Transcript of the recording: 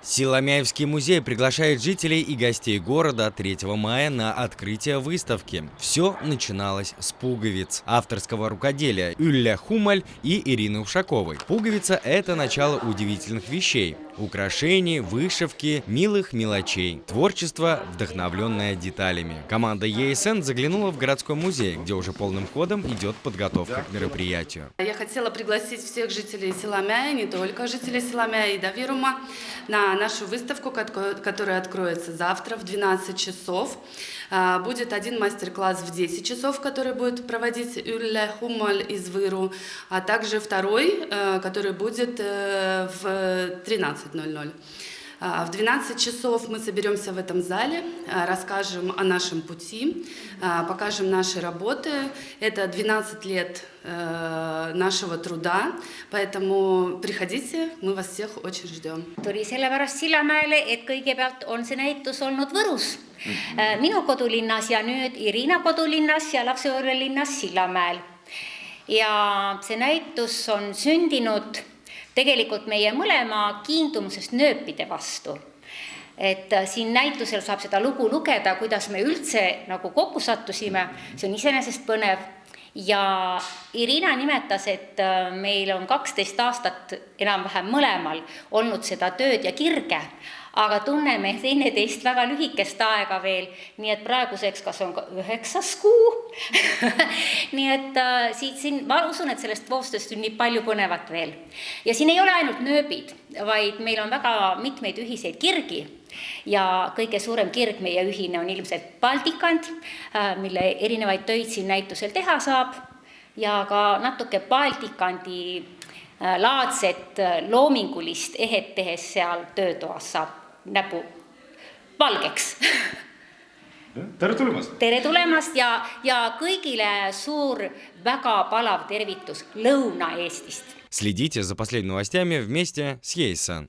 Силамяевский музей приглашает жителей и гостей города 3 мая на открытие выставки. Все начиналось с пуговиц авторского рукоделия Юлия Хумаль и Ирины Ушаковой. Пуговица – это начало удивительных вещей, украшений, вышивки, милых мелочей. Творчество, вдохновленное деталями. Команда ЕСН заглянула в городской музей, где уже полным ходом идет подготовка к мероприятию. Я хотела пригласить всех жителей села Мяя, не только жителей села Мяя и Давирума, на нашу выставку, которая откроется завтра в 12 часов. Будет один мастер-класс в 10 часов, который будет проводить Юлия Хумаль из Выру, а также второй, который будет в 13:00. В 12 часов мы соберемся в этом зале, расскажем о нашем пути, покажем наши работы. Это 12 лет нашего труда, поэтому приходите, мы вас всех очень ждем. Tuli sellepärast Sillamäele, et kõigepealt on see näitus olnud Võrus, minu kodulinnas ja nüüd Irina kodulinnas ja lapsehoidjalinnas Sillamäel. Ja see näitus on sündinud tegelikult meie mõlema kiindumusest nööpide vastu. Et siin näitusel saab seda lugu lugeda, kuidas me üldse nagu kokku sattusime, see on iseenesest põnev. Ja Irina nimetas, et meil on 12 aastat enam-vähem mõlemal olnud seda tööd ja kirge, aga tunneme teineteist väga lühikest aega veel, nii et praeguseks kas on 9. kuu. Nii et ma usun, et sellest koostööst on nii palju põnevat veel. Ja siin ei ole ainult nööbid, vaid meil on väga mitmeid ühiseid kirgi. Ja kõige suurem kirg meie ühine on ilmselt Baltikand, mille erinevaid töid siin näitusel teha saab, ja ka natuke Baltikandi laadset loomingulist ehet tehes seal töötoas saab näpu valgeks. Tere tulemast! Tere tulemast ja kõigile suur väga palav tervitus Lõuna-Eestist. Следите за последними новостями вместе с ЕСН.